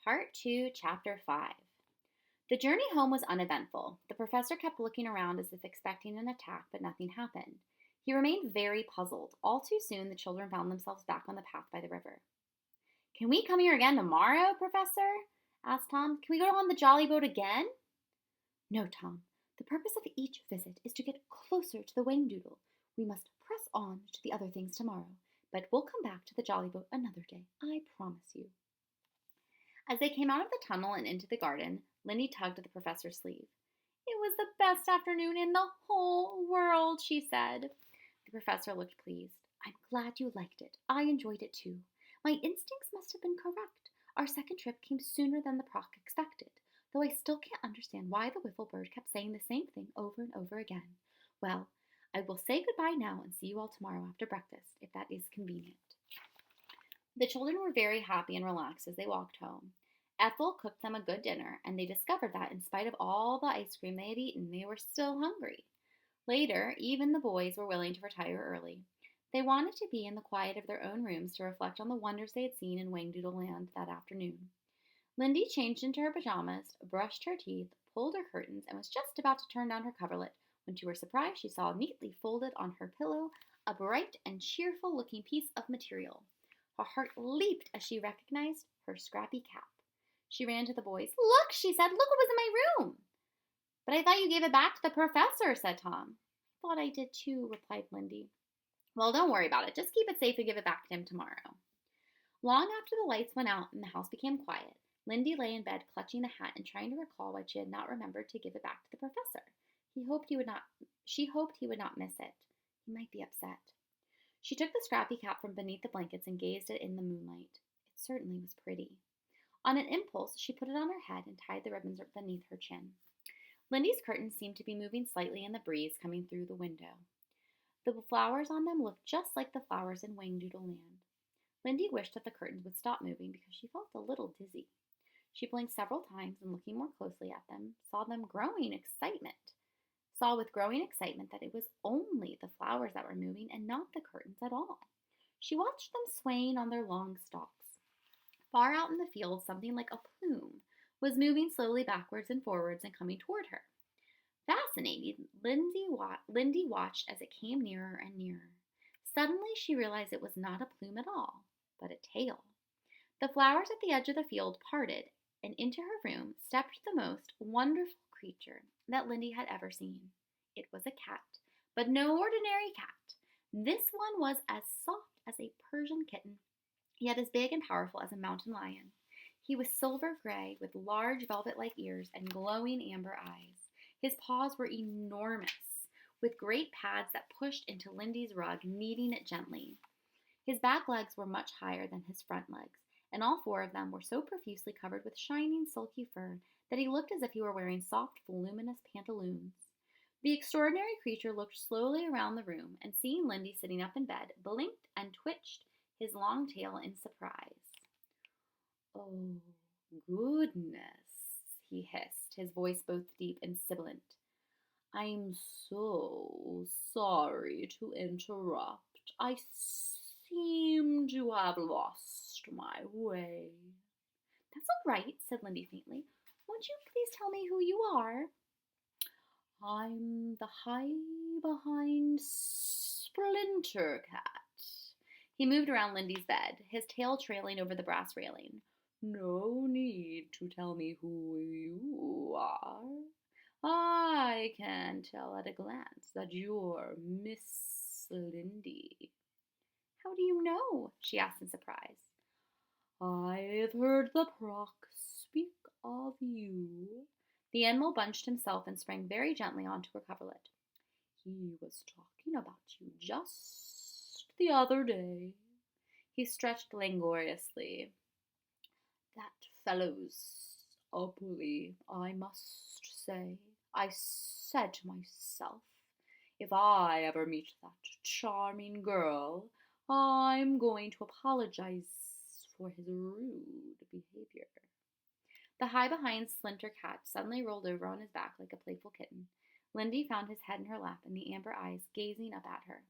Part 2, Chapter 5. The journey home was uneventful. The professor kept looking around as if expecting an attack, but nothing happened. He remained very puzzled. All too soon, the children found themselves back on the path by the river. Can we come here again tomorrow, Professor? Asked Tom. Can we go on the jolly boat again? No, Tom. The purpose of each visit is to get closer to the Wangdoodle. We must press on to the other things tomorrow, but we'll come back to the jolly boat another day, I promise you. As they came out of the tunnel and into the garden, Lindy tugged at the professor's sleeve. It was the best afternoon in the whole world, she said. The professor looked pleased. I'm glad you liked it. I enjoyed it too. My instincts must have been correct. Our second trip came sooner than the Proc expected, though I still can't understand why the Wiffle Bird kept saying the same thing over and over again. Well, I will say goodbye now and see you all tomorrow after breakfast, if that is convenient. The children were very happy and relaxed as they walked home. Ethel cooked them a good dinner, and they discovered that, in spite of all the ice cream they had eaten, they were still hungry. Later, even the boys were willing to retire early. They wanted to be in the quiet of their own rooms to reflect on the wonders they had seen in Wangdoodle Land that afternoon. Lindy changed into her pajamas, brushed her teeth, pulled her curtains, and was just about to turn down her coverlet when, to her surprise, she saw neatly folded on her pillow a bright and cheerful-looking piece of material. Her heart leaped as she recognized her scrappy cap. She ran to the boys. Look, she said, look what was in my room. But I thought you gave it back to the professor, said Tom. I thought I did too, replied Lindy. Well, don't worry about it. Just keep it safe and give it back to him tomorrow. Long after the lights went out and the house became quiet, Lindy lay in bed clutching the hat and trying to recall why she had not remembered to give it back to the professor. She hoped he would not miss it. He might be upset. She took the scrappy cap from beneath the blankets and gazed at it in the moonlight. It certainly was pretty. On an impulse, she put it on her head and tied the ribbons beneath her chin. Lindy's curtains seemed to be moving slightly in the breeze coming through the window. The flowers on them looked just like the flowers in Wangdoodle Land. Lindy wished that the curtains would stop moving because she felt a little dizzy. She blinked several times and, looking more closely at them, saw with growing excitement that it was only the flowers that were moving and not the curtains at all. She watched them swaying on their long stalks. Far out in the field, something like a plume was moving slowly backwards and forwards and coming toward her. Fascinated, Lindy watched as it came nearer and nearer. Suddenly, she realized it was not a plume at all, but a tail. The flowers at the edge of the field parted, and into her room stepped the most wonderful creature that Lindy had ever seen. It was a cat, but no ordinary cat. This one was as soft as a Persian kitten, yet as big and powerful as a mountain lion. He was silver gray with large velvet-like ears and glowing amber eyes. His paws were enormous, with great pads that pushed into Lindy's rug, kneading it gently. His back legs were much higher than his front legs, and all four of them were so profusely covered with shining, silky fur that he looked as if he were wearing soft, voluminous pantaloons. The extraordinary creature looked slowly around the room, and seeing Lindy sitting up in bed, blinked and twitched his long tail in surprise. Oh, goodness, he hissed, his voice both deep and sibilant. I'm so sorry to interrupt. I seem to have lost my way. That's all right, said Lindy faintly. Won't you please tell me who you are? I'm the high-behind Splinter Cat. He moved around Lindy's bed, his tail trailing over the brass railing. No need to tell me who you are. I can tell at a glance that you're Miss Lindy. How do you know? She asked in surprise. I've heard the Proc speak of you. The animal bunched himself and sprang very gently onto her coverlet. He was talking about you just the other day. He stretched languorously. That fellow's a bully, I must say. I said to myself, if I ever meet that charming girl, I'm going to apologize for his rude behavior. The high-behind Splinter Cat suddenly rolled over on his back like a playful kitten. Lindy found his head in her lap and the amber eyes gazing up at her.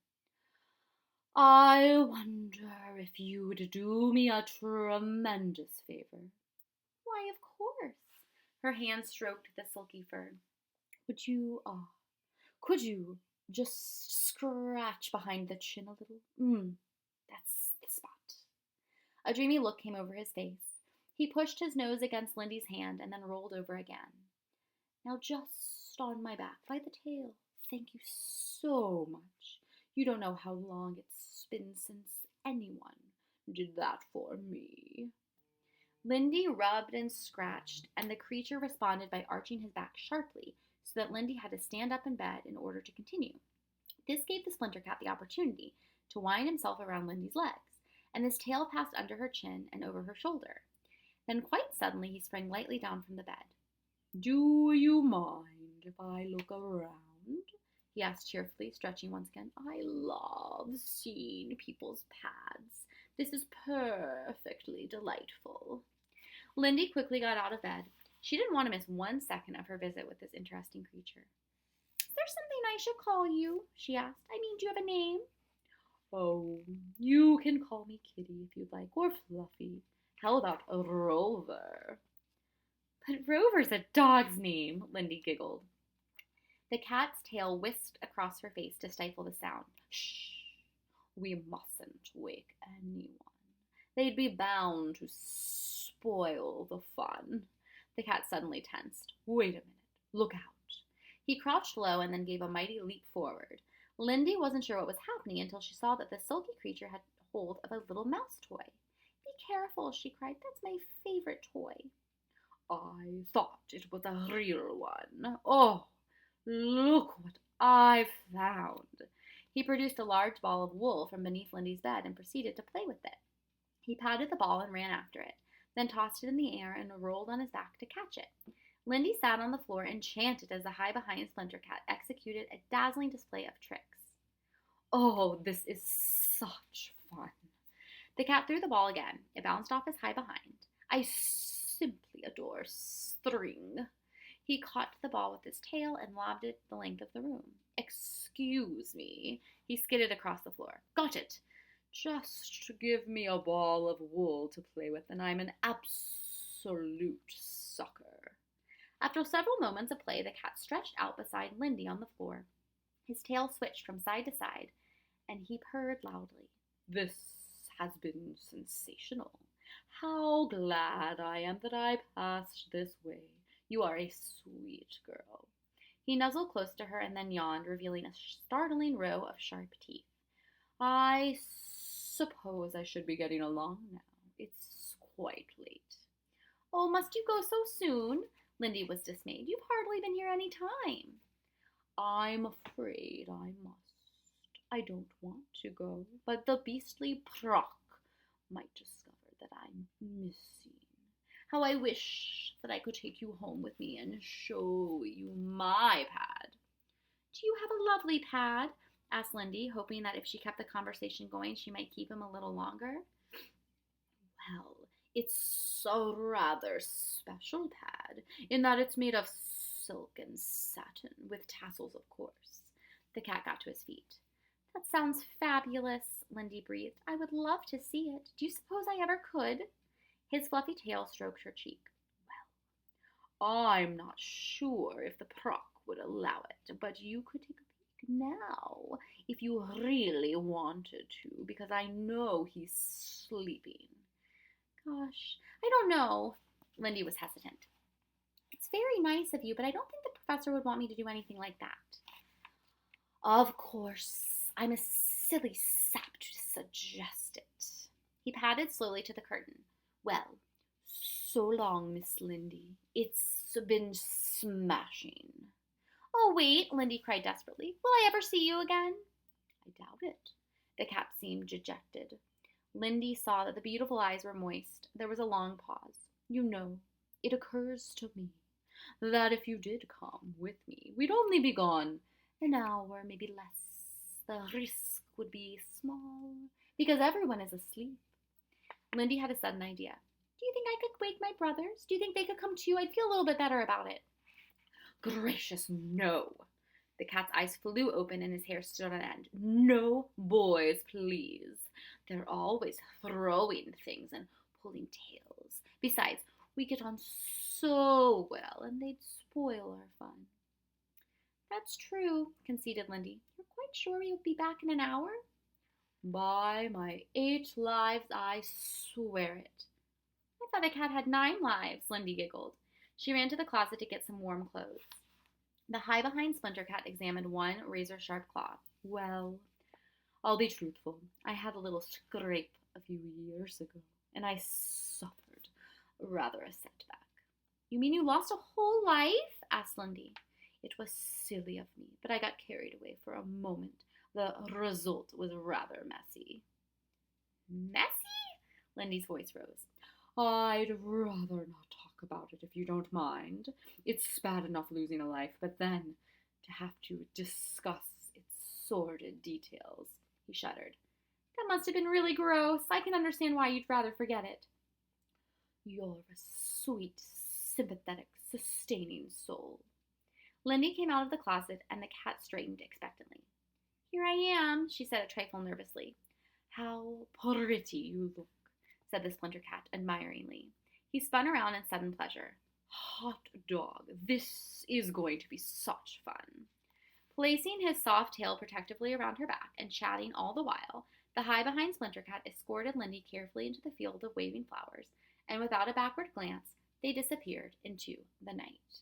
I wonder if you'd do me a tremendous favor. Why, of course. Her hand stroked the silky fur. Could you just scratch behind the chin a little? That's the spot. A dreamy look came over his face. He pushed his nose against Lindy's hand and then rolled over again. Now just on my back, by the tail. Thank you so much. You don't know how long it's been since anyone did that for me. Lindy rubbed and scratched, and the creature responded by arching his back sharply, so that Lindy had to stand up in bed in order to continue. This gave the Splinter Cat the opportunity to wind himself around Lindy's legs, and his tail passed under her chin and over her shoulder. Then quite suddenly he sprang lightly down from the bed. Do you mind if I look around? He asked cheerfully, stretching once again. I love seeing people's pads. This is perfectly delightful. Lindy quickly got out of bed. She didn't want to miss 1 second of her visit with this interesting creature. Is there something I should call you? She asked. I mean, do you have a name? Oh, you can call me Kitty if you'd like, or Fluffy. How about a Rover? But Rover's a dog's name, Lindy giggled. The cat's tail whisked across her face to stifle the sound. Shh! We mustn't wake anyone. They'd be bound to spoil the fun. The cat suddenly tensed. Wait a minute. Look out. He crouched low and then gave a mighty leap forward. Lindy wasn't sure what was happening until she saw that the silky creature had hold of a little mouse toy. Be careful, she cried. That's my favorite toy. I thought it was a real one. Oh, look what I've found. He produced a large ball of wool from beneath Lindy's bed and proceeded to play with it. He patted the ball and ran after it, then tossed it in the air and rolled on his back to catch it. Lindy sat on the floor enchanted as the high-behind Splinter Cat executed a dazzling display of tricks. Oh, this is such fun. The cat threw the ball again. It bounced off his high-behind. I simply adore string. He caught the ball with his tail and lobbed it the length of the room. Excuse me. He skidded across the floor. Got it. Just give me a ball of wool to play with, and I'm an absolute sucker. After several moments of play, the cat stretched out beside Lindy on the floor. His tail switched from side to side, and he purred loudly. This has been sensational. How glad I am that I passed this way. You are a sweet girl. He nuzzled close to her and then yawned, revealing a startling row of sharp teeth. I suppose I should be getting along now. It's quite late. Oh, must you go so soon? Lindy was dismayed. You've hardly been here any time. I'm afraid I must. I don't want to go, but the beastly Proc might discover that I'm missing. How I wish that I could take you home with me and show you my pad. Do you have a lovely pad? Asked Lindy, hoping that if she kept the conversation going, she might keep him a little longer. Well, it's a rather special pad, in that it's made of silk and satin, with tassels, of course. The cat got to his feet. That sounds fabulous, Lindy breathed. I would love to see it. Do you suppose I ever could? His fluffy tail stroked her cheek. Well, I'm not sure if the Proc would allow it, but you could take a peek now, if you really wanted to, because I know he's sleeping. Gosh, I don't know. Lindy was hesitant. It's very nice of you, but I don't think the professor would want me to do anything like that. Of course, I'm a silly sap to suggest it. He padded slowly to the curtain. Well, so long, Miss Lindy. It's been smashing. Oh, wait, Lindy cried desperately. Will I ever see you again? I doubt it. The cat seemed dejected. Lindy saw that the beautiful eyes were moist. There was a long pause. You know, it occurs to me that if you did come with me, we'd only be gone an hour, maybe less. The risk would be small, because everyone is asleep. Lindy had a sudden idea. Do you think I could wake my brothers? Do you think they could come too? I'd feel a little bit better about it. Gracious, no. The cat's eyes flew open and his hair stood on end. No boys, please. They're always throwing things and pulling tails. Besides, We get on so well, and they'd spoil our fun. That's true, conceded Lindy. You're quite sure you'll be back in an hour? By my 8 lives, I swear it. I thought a cat had 9 lives, Lindy giggled. She ran to the closet to get some warm clothes. The high-behind Splinter Cat examined one razor-sharp claw. Well, I'll be truthful. I had a little scrape a few years ago, and I suffered rather a setback. You mean you lost a whole life? Asked Lindy. It was silly of me, but I got carried away for a moment. The result was rather messy. Messy? Lindy's voice rose. I'd rather not talk about it if you don't mind. It's bad enough losing a life, but then to have to discuss its sordid details. He shuddered. That must have been really gross. I can understand why you'd rather forget it. You're a sweet, sympathetic, sustaining soul. Lindy came out of the closet, and the cat straightened expectantly. Here I am, she said a trifle nervously. How pretty you look, said the Splinter Cat admiringly. He spun around in sudden pleasure. Hot dog, this is going to be such fun. Placing his soft tail protectively around her back and chatting all the while, the high-behind Splinter Cat escorted Lindy carefully into the field of waving flowers, and without a backward glance, they disappeared into the night.